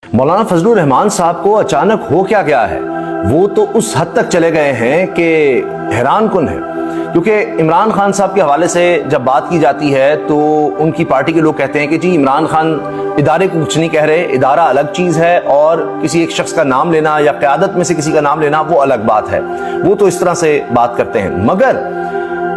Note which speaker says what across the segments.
Speaker 1: मौलाना फजलुर रहमान साहब को अचानक हो क्या गया है, वो तो उस हद तक चले गए हैं कि हैरान कुन है। क्योंकि इमरान खान साहब के हवाले से जब बात की जाती है तो उनकी पार्टी के लोग कहते हैं कि जी इमरान खान इदारे को कुछ नहीं कह रहे, इदारा अलग चीज़ है और किसी एक शख्स का नाम लेना या क़यादत में से किसी का नाम लेना वो अलग बात है। वो तो इस तरह से बात करते हैं। मगर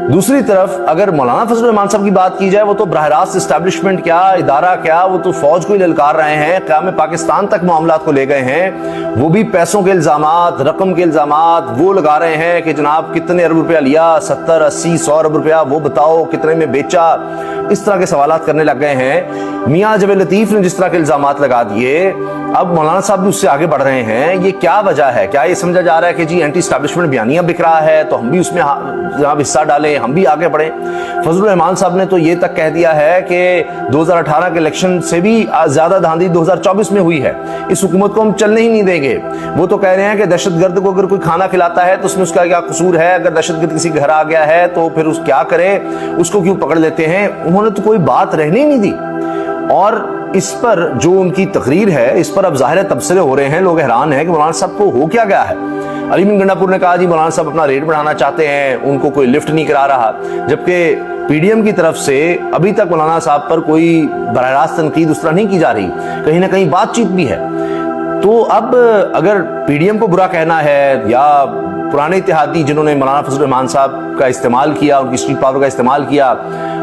Speaker 1: दूसरी तरफ अगर मौलाना फजलुर रहमान साहब की बात की जाए, वो तो बराह रास्त इस्टेब्लिशमेंट क्या, इदारा क्या, वो तो फौज को ही ललकार रहे हैं, क़याम पाकिस्तान तक मामलात को ले गए हैं। वो भी पैसों के इल्ज़ामात, रकम के इल्ज़ामात वो लगा रहे हैं कि जनाब कितने अरब रुपया लिया, 70, 80, 100 अरब रुपया, वो बताओ कितने में बेचा। इस तरह के सवालात करने लग गए हैं। मियां जब लतीफ़ ने जिस तरह के इल्ज़ामात लगा दिए, अब मौलाना साहब भी उससे आगे बढ़ रहे हैं। ये क्या वजह है? क्या ये समझा जा रहा है कि जी एंटी एस्टैब्लिशमेंट बयानियां बिक रहा है तो हम भी उसमें जनाब हिस्सा डालें, हम भी आगे बढ़ें? फजलुर रहमान साहब ने तो ये तक कह दिया है कि 2018 के इलेक्शन से भी ज्यादा धांधली 2024 में हुई है, इस हुकूमत को हम चलने ही नहीं देंगे। वो तो कह रहे हैं कि दहशतगर्द को अगर कोई खाना खिलाता है तो उसमें उसका क्या कसूर है, अगर दहशतगर्द किसी घर आ गया है तो फिर उस क्या करे, उसको क्यों पकड़ लेते हैं? उन्होंने तो कोई बात रहने ही नहीं दी। और इस पर जो उनकी तकरीर है, इस पर अब ज़ाहिर तबसरे हो रहे हैं, लोग हैरान हैं कि मौलाना साहब को हो क्या गया है। अली बिन गंडापुर ने कहा जी मौलाना साहब अपना रेट बढ़ाना चाहते हैं, उनको कोई लिफ्ट नहीं करा रहा, जबकि पीडीएम की तरफ से अभी तक मौलाना साहब पर कोई बराह रास्त तनकीद उस तरह नहीं की जा रही, कहीं ना कहीं बातचीत भी है। तो अब अगर पीडीएम को बुरा कहना है या पुराने इत्तेहादी जिन्होंने मौलाना फजलुर रहमान साहब का इस्तेमाल किया, उनकी स्ट्रीट पावर का इस्तेमाल किया,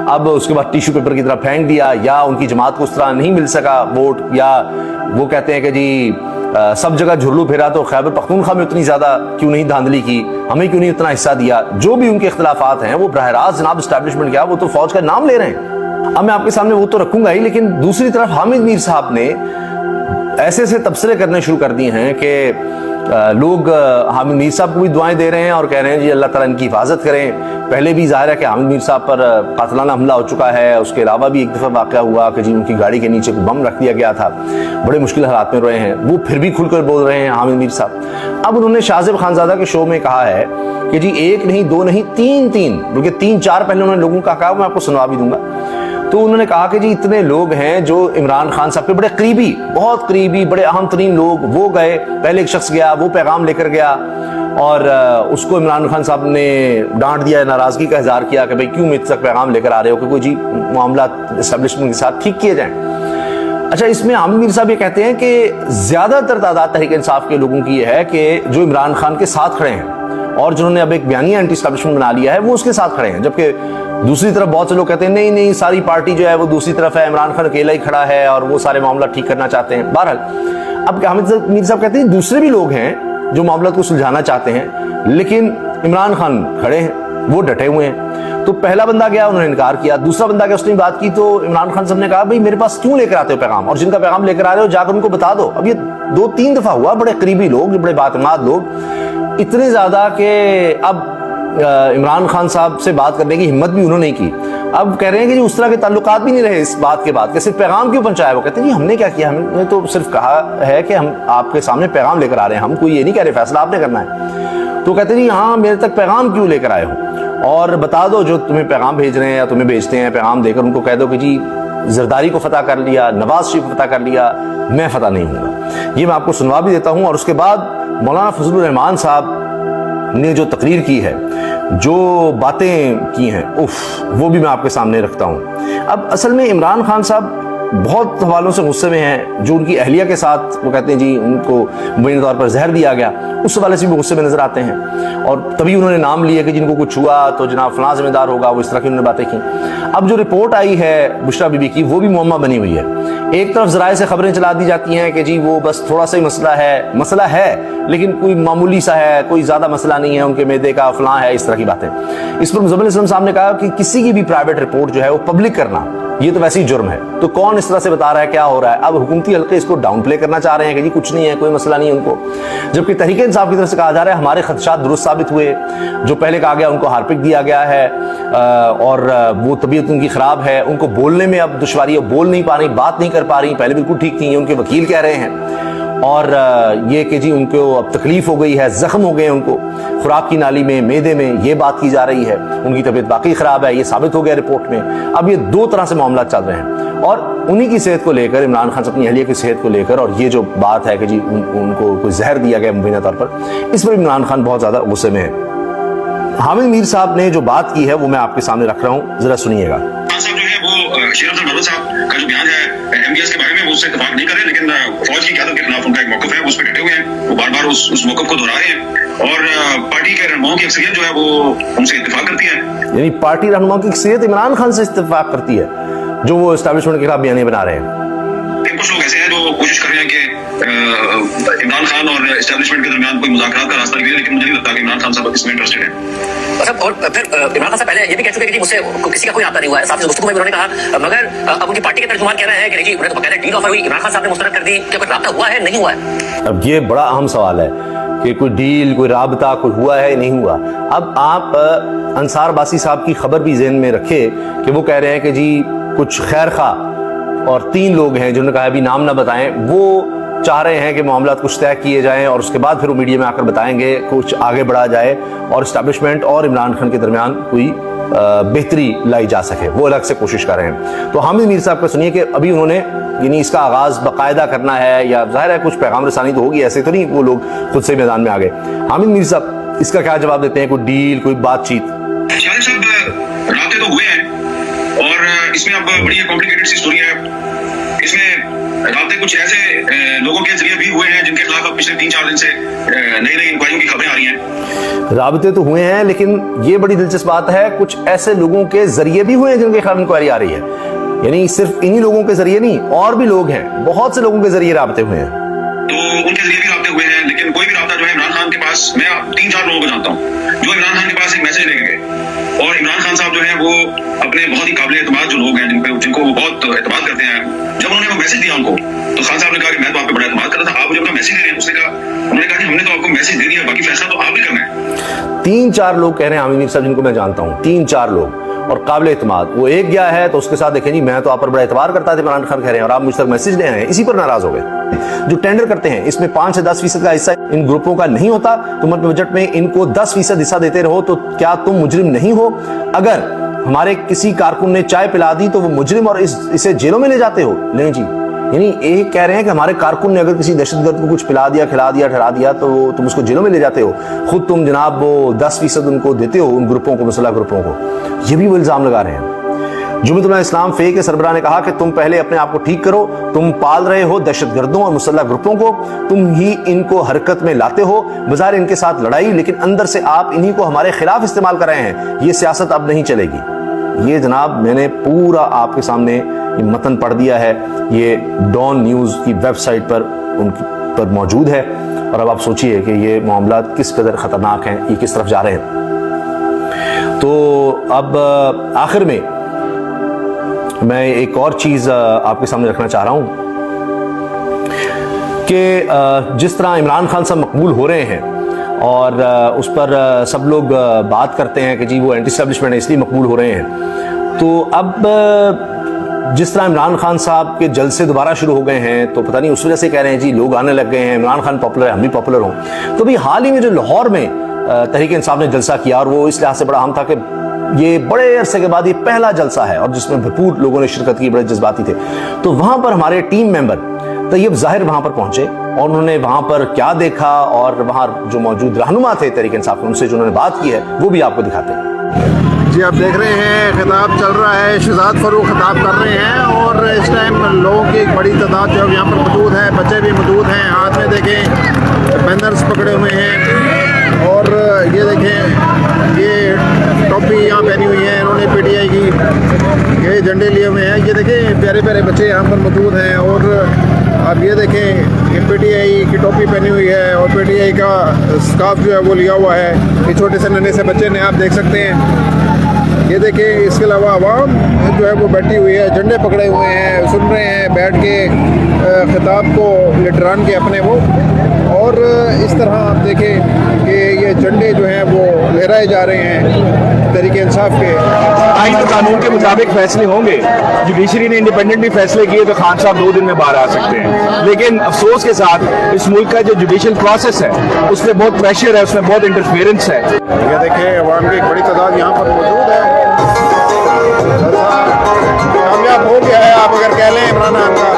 Speaker 1: अब उसके बाद टिश्यू पेपर की तरह फेंक दिया, या उनकी जमात को उस तरह नहीं मिल सका वोट, या वो कहते हैं कि जी सब जगह झुरलू फेरा तो खैबर पख्तूनख्वा में उतनी ज्यादा क्यों नहीं धांधली की, हमें क्यों नहीं उतना हिस्सा दिया। जो भी उनके इख्तिलाफात हैं वो बराह रास्त जनाब एस्टैब्लिशमेंट क्या, वो तो फौज का नाम ले रहे हैं। अब मैं आपके सामने वो तो रखूंगा ही, लेकिन दूसरी तरफ हामिद मीर साहब ने ऐसे ऐसे तबसरे करने शुरू कर दिए हैं कि लोग हामिद मीर साहब को भी दुआएं दे रहे हैं और कह रहे हैं जी अल्लाह ताला इनकी हिफाजत करें। पहले भी ज़ाहिर है कि हामिद मीर साहब पर कातलाना हमला हो चुका है, उसके अलावा भी एक दफ़ा वाक़या हुआ कि जी उनकी गाड़ी के नीचे कोई बम रख दिया गया था, बड़े मुश्किल हालात में रहे हैं, वो फिर भी खुलकर बोल रहे हैं हामिद मीर साहब। अब उन्होंने शाहज़ेब खानज़ादा के शो में कहा है कि जी एक नहीं, दो नहीं, तीन बल्कि 3-4 पहले उन्होंने लोगों का कहा, मैं आपको सुनवा भी दूंगा। तो उन्होंने कहा कि जी इतने लोग हैं जो इमरान खान साहब के बड़े करीबी, बहुत करीबी, बड़े अहम तरीन लोग, वो गए, पहले एक शख्स गया, वो पैगाम लेकर गया और उसको इमरान खान साहब ने डांट दिया, नाराजगी का इजहार किया कि भाई क्यों मुझ तक पैगाम लेकर आ रहे हो, कि कोई जी मामला एस्टेब्लिशमेंट के साथ ठीक किए जाएं। अच्छा, इसमें हामिद मीर साहब ये कहते हैं कि ज्यादातर तादाद तहरीक इंसाफ के लोगों की ये है कि जो इमरान खान के साथ खड़े हैं और जिन्होंने अब एक बयानिया एंटी एस्टैब्लिशमेंट बना लिया है वो उसके साथ खड़े हैं, जबकि दूसरी तरफ बहुत से लोग कहते हैं नहीं नहीं सारी पार्टी जो है वो दूसरी तरफ है, इमरान खान अकेला ही खड़ा है और वो सारे मामला ठीक करना चाहते हैं। बहरहाल अब हामिद मीर साहब कहते हैं दूसरे भी लोग हैं जो मामला को सुलझाना चाहते हैं, लेकिन इमरान खान खड़े हैं, वो डटे हुए हैं। तो पहला बंदा गया, उन्होंने इनकार किया, दूसरा बंदा गया, उसने बात की, तो इमरान खान साहब ने कहा भाई मेरे पास क्यों लेकर आते हो पैगाम, और जिनका पैगाम लेकर आ रहे हो जाकर उनको बता दो। अब ये 2-3 दफा हुआ, बड़े करीबी लोग, बड़े बातमाद लोग, इतने ज्यादा कि अब इमरान खान साहब से बात करने की हिम्मत भी उन्होंने नहीं की। अब कह रहे हैं कि जी उस तरह के ताल्लुकात भी नहीं रहे इस बात के बाद कि सिर्फ पैगाम क्यों पहुंचाया। वो कहते हैं जी हमने क्या किया, हमने तो सिर्फ कहा है कि हम आपके सामने पैगाम लेकर आ रहे हैं, हम कोई ये नहीं कह रहे फैसला आपने करना है। तो कहते हैं जी हाँ मेरे तक पैगाम क्यों लेकर आए हो, और बता दो जो तुम्हें पैगाम भेज रहे हैं या तुम्हें भेजते हैं, पैगाम देकर उनको कह दो कि जी जरदारी को फतह कर लिया, नवाज शरीफ को फतह कर लिया, मैं फतह नहीं हूँगा। ये मैं आपको सुनवा भी देता हूँ। और उसके बाद मौलाना फजलुर रहमान साहब ने जो तकरीर की है, जो बातें की हैं, वो भी मैं आपके सामने रखता हूं। अब असल में इमरान खान साहब बहुत हवालों से गुस्से में हैं, जो उनकी अहलिया के साथ वो कहते हैं जी उनको मुबैना तौर पर जहर दिया गया, उस हवाले से भी गुस्से में नजर आते हैं। और तभी उन्होंने नाम लिया कि जिनको कुछ हुआ तो जनाब फलां जिम्मेदार होगा, वो इस तरह की उन्होंने बातें की। अब जो रिपोर्ट आई है बुशरा बीबी की, वो भी मुअम्मा बनी हुई है। एक तरफ जराए से खबरें चला दी जाती हैं कि जी वो बस थोड़ा सा ही मसला है लेकिन कोई मामूली सा है, कोई ज्यादा मसला नहीं है, उनके मैदे का फलां है, इस तरह की बातें। इस पर मुज़म्मिल इस्लाम साहब ने कहा कि किसी की भी प्राइवेट रिपोर्ट जो है वो पब्लिक करना ये तो वैसे ही जुर्म है, तो कौन इस तरह से बता रहा है क्या हो रहा है। अब हुकूमती हल्के इसको डाउन प्ले करना चाह रहे हैं कि जी कुछ नहीं है, कोई मसला नहीं है उनको, जबकि तहरीक इंसाफ की तरफ से कहा जा रहा है हमारे खदशात दुरुस्त साबित हुए, जो पहले कहा गया उनको हार्पिक दिया गया है और वो तबीयत उनकी खराब है, उनको बोलने में अब दुश्वारी है, बोल नहीं पा रही, बात नहीं कर पा रही, पहले बिल्कुल ठीक थी, उनके वकील कह रहे हैं। اور یہ کہ جی ان کو اب تکلیف ہو گئی ہے, زخم ہو گئے ہیں ان کو خوراک کی نالی میں, معدے میں, یہ بات کی جا رہی ہے. ان کی طبیعت باقی خراب ہے, یہ ثابت ہو گیا رپورٹ میں. اب یہ دو طرح سے معاملات چل رہے ہیں, اور انہی کی صحت کو لے کر, عمران خان سے اپنی اہلیہ کی صحت کو لے کر, اور یہ جو بات ہے کہ جی ان کو کوئی زہر دیا گیا مبینہ طور پر, اس پر عمران خان بہت زیادہ غصے میں ہے. حامد میر صاحب نے جو بات کی ہے وہ میں آپ کے سامنے رکھ رہا ہوں, ذرا سنیے گا.
Speaker 2: شیر افضل مروت صاحب کا جو بیان ہے ایم ڈی ایس کے بارے میں, وہ اس سے اتفاق نہیں کر رہے, لیکن فوج کی قیادت کے خلاف ان کا ایک موقف ہے, وہ اس پہ ڈٹے ہوئے ہیں, وہ بار بار اس موقف کو دہرا رہے ہیں, اور پارٹی کے رہنماؤں کی اکثریت جو ہے وہ ان سے اتفاق کرتی ہے.
Speaker 1: یعنی پارٹی رہنماؤں کی اکثریت عمران خان سے اتفاق کرتی ہے جو وہ اسٹیبلشمنٹ کے خلاف بیانیے بنا رہے ہیں.
Speaker 2: کچھ لوگ ایسے ہیں جو کوشش کر رہے ہیں کہ عمران خان اور اسٹیبلشمنٹ کے درمیان کوئی مذاکرات کا راستہ نکلے, لیکن مجھے نہیں لگتا کہ عمران خان صاحب اس میں انٹرسٹڈ ہیں.
Speaker 3: اور پھر عمران خان صاحب پہلے یہ بھی کہہ چکے کہ جی مجھ سے کسی کا کوئی رابطہ نہیں ہوا ہے, ساتھ ہی گفتگو میں انہوں نے کہا, مگر اب ان کی پارٹی کے ترجمان کہہ رہے ہیں کہ جی انہیں تو باقاعدہ ڈیل آفر ہوئی, عمران خان صاحب نے مسترد کر دی, کہ کوئی رابطہ ہوا ہے نہیں ہوا ہے.
Speaker 1: اب یہ بڑا اہم سوال ہے کہ کوئی ڈیل, کوئی رابطہ, کوئی ہوا ہے نہیں ہوا. اب آپ انصار باسی صاحب کی خبر بھی ذہن میں رکھے کہ وہ کہہ رہے ہیں کہ جی کچھ خیر خواہ اور 3 لوگ ہیں جنہوں نے کہا ابھی نام نہ بتائیں, وہ چاہ رہے ہیں کہ معاملات کچھ طے کیے جائیں اور اس کے بعد پھر وہ میڈیا میں آ کر بتائیں گے, کچھ آگے بڑھا جائے اور اسٹیبلشمنٹ اور عمران خان کے درمیان کوئی بہتری لائی جا سکے. وہ الگ سے کوشش کر رہے ہیں. تو حامد میر صاحب کا سنیے کہ ابھی انہوں نے یعنی اس کا آغاز باقاعدہ کرنا ہے, یا ظاہر ہے کچھ پیغام رسانی تو ہوگی, ایسے تو نہیں وہ لوگ خود سے میدان میں آ گئے. حامد میر صاحب اس کا کیا جواب دیتے ہیں؟ کوئی ڈیل, کوئی بات چیت؟
Speaker 2: شاہد صاحب رابطے تو ہوئے ہیں, اور اس میں اب بڑی کمپلیکیٹڈ سی سٹوری ہے. اس میں رابطے کچھ ایسے لوگوں کے ذریعے بھی ہوئے ہیں جن کے خلاف اب پچھلے 3-4 دن سے نئی انکوائریوں کی خبریں آ رہی ہیں.
Speaker 1: رابطے تو ہوئے ہیں, لیکن یہ بڑی دلچسپ بات ہے, کچھ ایسے لوگوں کے ذریعے بھی ہوئے ہیں جن کے خلاف انکوائری آ رہی ہے. یعنی صرف انہی لوگوں کے ذریعے نہیں, اور بھی لوگ ہیں, بہت سے لوگوں کے ذریعے رابطے ہوئے ہیں.
Speaker 2: تو ان کے ذریعے بھی رابطے ہوئے ہیں, لیکن کوئی بھی رابطہ جو ہے عمران خان کے پاس, میں 3-4 لوگوں کو جانتا ہوں جو عمران خان کے پاس ایک میسج لے کے گئے, اور عمران خان صاحب جو ہیں وہ اپنے بہت ہی قابل اعتماد جو لوگ ہیں جن کو وہ بہت اعتماد کرتے ہیں, جب انہوں نے وہ میسج دیا ان کو, تو خان صاحب نے کہا کہ میں تو آپ پہ بڑا اعتماد کرتا تھا, آپ مجھے اپنا میسج دے رہے ہیں. انہوں نے کہا کہ ہم نے تو آپ کو میسج دے دیا, باقی فیصلہ تو آپ ہی کرنا ہے.
Speaker 1: 3-4 لوگ کہہ رہے ہیں حامد میر صاحب جن کو میں جانتا ہوں, 3-4 لوگ اور قابل اعتماد. وہ ایک گیا ہے تو اس کے ساتھ دیکھیں جی میں تو آپ پر بڑا اعتبار کرتا تھا عمران خان کہہ رہے ہیں, اور آپ مجھ تک میسج لے آئے ہیں, اسی پر ناراض ہو گئے. جو ٹینڈر کرتے ہیں اس میں 5 سے 10% کا حصہ ان گروپوں کا نہیں ہوتا, تم اپنے بجٹ میں ان کو 10% حصہ دیتے رہو, تو کیا تم مجرم نہیں ہو؟ اگر ہمارے کسی کارکن نے چائے پلا دی تو وہ مجرم اور اسے جیلوں میں لے جاتے ہو؟ نہیں جی. یعنی یہ کہہ رہے ہیں کہ ہمارے کارکن نے اگر کسی دہشت گرد کو کچھ پلا دیا, کھلا دیا, ٹھہرا دیا تو تم اس کو جیلوں میں لے جاتے ہو. خود تم جناب وہ 10% ان کو دیتے ہو, ان گروپوں کو, مسلح گروپوں کو. یہ بھی وہ الزام لگا رہے ہیں. جمعیت علماء اسلام فے کے سربراہ نے کہا کہ تم پہلے اپنے آپ کو ٹھیک کرو, تم پال رہے ہو دہشت گردوں اور مسلح گروپوں کو, تم ہی ان کو حرکت میں لاتے ہو, بظاہر ان کے ساتھ لڑائی, لیکن اندر سے آپ انہی کو ہمارے خلاف استعمال کر رہے ہیں. یہ سیاست اب نہیں چلے گی. یہ جناب میں نے پورا آپ کے سامنے یہ متن پڑھ دیا ہے, یہ ڈان نیوز کی ویب سائٹ پر ان پر موجود ہے, اور اب آپ سوچئے کہ یہ معاملات کس قدر خطرناک ہیں, یہ کس طرف جا رہے ہیں. تو اب آخر میں میں ایک اور چیز آپ کے سامنے رکھنا چاہ رہا ہوں کہ جس طرح عمران خان صاحب مقبول ہو رہے ہیں اور اس پر سب لوگ بات کرتے ہیں کہ جی وہ اینٹی اسٹیبلشمنٹ ہے اس لیے مقبول ہو رہے ہیں, تو اب جس طرح عمران خان صاحب کے جلسے دوبارہ شروع ہو گئے ہیں تو پتہ نہیں اس وجہ سے کہہ رہے ہیں جی لوگ آنے لگ گئے ہیں, عمران خان پاپولر ہے, ہم بھی پاپولر ہوں. تو بھی حال ہی میں جو لاہور میں تحریک انصاف نے جلسہ کیا, اور وہ اس لحاظ سے بڑا اہم تھا کہ یہ بڑے عرصے کے بعد یہ پہلا جلسہ ہے اور جس میں بھرپور لوگوں نے شرکت کی, بڑے جذباتی تھے. تو وہاں پر ہمارے ٹیم ممبر طیب ظاہر وہاں پر پہنچے, اور انہوں نے وہاں پر کیا دیکھا, اور وہاں جو موجود رہنما تھے تحریک انصاف ان سے جو انہوں نے بات کی ہے وہ بھی آپ کو دکھاتے ہیں.
Speaker 4: جی آپ دیکھ رہے ہیں خطاب چل رہا ہے, شہزاد فاروق خطاب کر رہے ہیں, اور اس ٹائم لوگوں کی ایک بڑی تعداد جو یہاں پر موجود ہے, بچے بھی موجود ہیں, ہاتھ میں دیکھیں بینرز پکڑے ہوئے ہیں, اور یہ دیکھیں یہ ٹوپی یہاں پہنی ہوئی ہے انہوں نے پی ٹی آئی کی, یہ جھنڈے لیے ہوئے ہیں. یہ دیکھیں پیارے پیارے بچے یہاں پر موجود ہیں, اور آپ یہ دیکھیں یہ پی ٹی آئی کی ٹوپی پہنی ہوئی ہے, اور پی ٹی آئی کا اسکارف جو ہے وہ لیا ہوا ہے. یہ چھوٹے سے ننھے سے بچے نے آپ دیکھ سکتے ہیں. ये देखें, इसके अलावा आवाम जो है वो बैठी हुई है, झंडे पकड़े हुए हैं, सुन रहे हैं बैठ के खिताब को लीडरान के अपने वो। और इस तरह आप देखें कि ये झंडे जो हैं वो लहराए जा रहे हैं तहरीक इंसाफ के।
Speaker 5: आइन और कानून के मुताबिक फैसले होंगे। जुडिशरी ने इंडिपेंडेंटली फैसले किए तो खान साहब 2 दिन में बाहर आ सकते हैं, लेकिन अफसोस के साथ इस मुल्क का जो जुडिशल प्रोसेस है उस पर बहुत प्रेशर है, उसमें बहुत इंटरफेरेंस है।
Speaker 4: ये देखें, अवाम की एक बड़ी तादाद यहाँ पर मौजूद है। कामयाब हो गया है आप अगर कह लें इमरान खान का,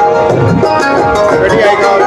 Speaker 4: बेटी आएगा।